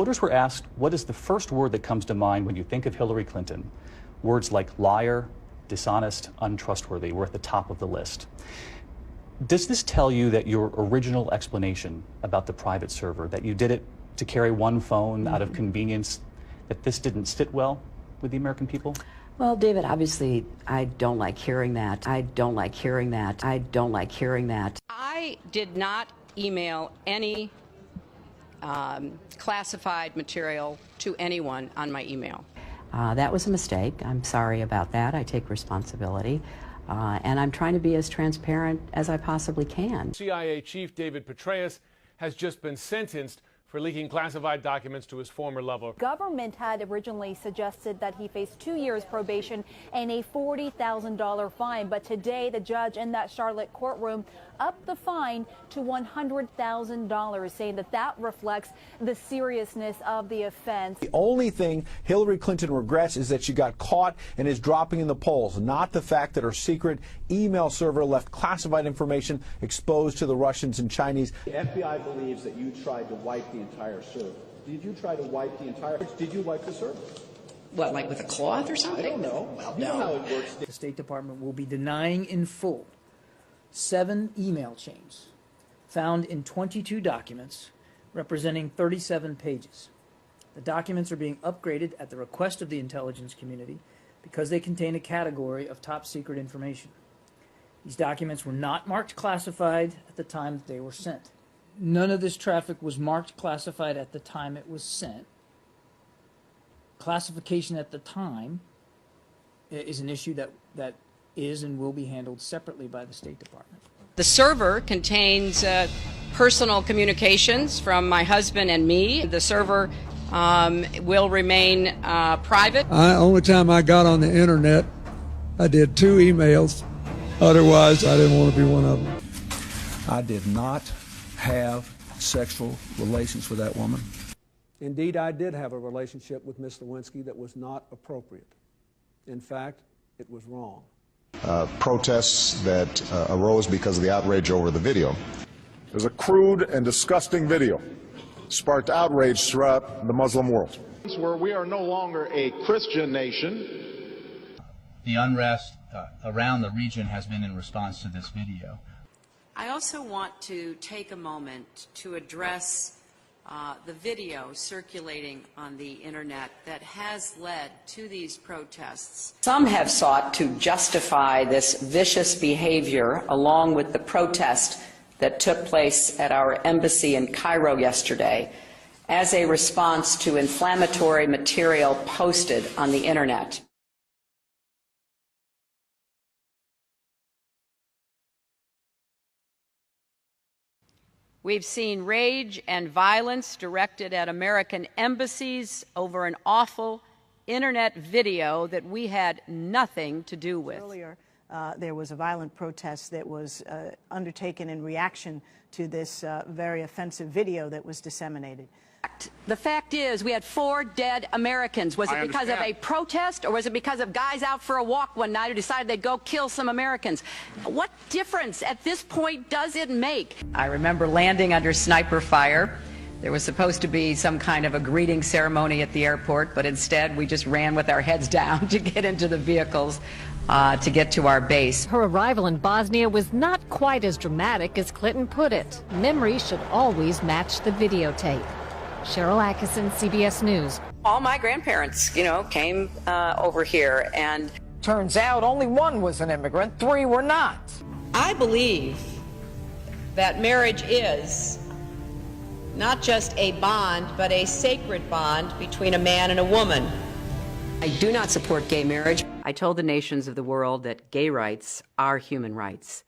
Voters were asked, what is the first word that comes to mind when you think of Hillary Clinton? Words like liar, dishonest, untrustworthy were at the top of the list. Does this tell you that your original explanation about the private server, that you did it to carry one phone out of convenience, that this didn't sit well with the American people? Well, David, obviously, I don't like hearing that. I don't like hearing that. I don't like hearing that. I did not email any classified material to anyone on my email. That was a mistake. I'm sorry about that. I take responsibility. And I'm trying to be as transparent as I possibly can. CIA Chief David Petraeus has just been sentenced for leaking classified documents to his former lover. Government had originally suggested that he face 2 years probation and a $40,000 fine. But today, the judge in that Charlotte courtroom upped the fine to $100,000, saying that that reflects the seriousness of the offense. The only thing Hillary Clinton regrets is that she got caught and is dropping in the polls, not the fact that her secret email server left classified information exposed to the Russians and Chinese. The FBI believes that you tried to wipe the entire server. Did you try to wipe the entire? Did you wipe the server? What, like with a cloth or something? I don't know. Well, you know how it works. The State Department will be denying in full 7 email chains found in 22 documents representing 37 pages. The documents are being upgraded at the request of the intelligence community because they contain a category of top secret information. These documents were not marked classified at the time that they were sent. None of this traffic was marked classified at the time it was sent. Classification at the time is an issue that is and will be handled separately by the State Department. The server contains personal communications from my husband and me. The server will remain private. Only time I got on the internet, I did 2 emails. Otherwise, I didn't want to be one of them. I did not have sexual relations with that woman. Indeed, I did have a relationship with Ms. Lewinsky that was not appropriate. In fact, it was wrong. Protests that arose because of the outrage over the video. It was a crude and disgusting video. Sparked outrage throughout the Muslim world. Where we are no longer a Christian nation. The unrest around the region has been in response to this video. I also want to take a moment to address the video circulating on the internet that has led to these protests. Some have sought to justify this vicious behavior along with the protest that took place at our embassy in Cairo yesterday as a response to inflammatory material posted on the internet. We've seen rage and violence directed at American embassies over an awful internet video that we had nothing to do with. Earlier, there was a violent protest that was undertaken in reaction to this very offensive video that was disseminated. The fact is, we had 4 dead Americans. Was it because of a protest, or was it because of guys out for a walk one night who decided they'd go kill some Americans? What difference at this point does it make? I remember landing under sniper fire. There was supposed to be some kind of a greeting ceremony at the airport, but instead we just ran with our heads down to get into the vehicles to get to our base. Her arrival in Bosnia was not quite as dramatic as Clinton put it. Memory should always match the videotape. Cheryl Atkinson, CBS News. All my grandparents, came over here, and turns out only 1 was an immigrant, 3 were not. I believe that marriage is not just a bond, but a sacred bond between a man and a woman. I do not support gay marriage. I told the nations of the world that gay rights are human rights.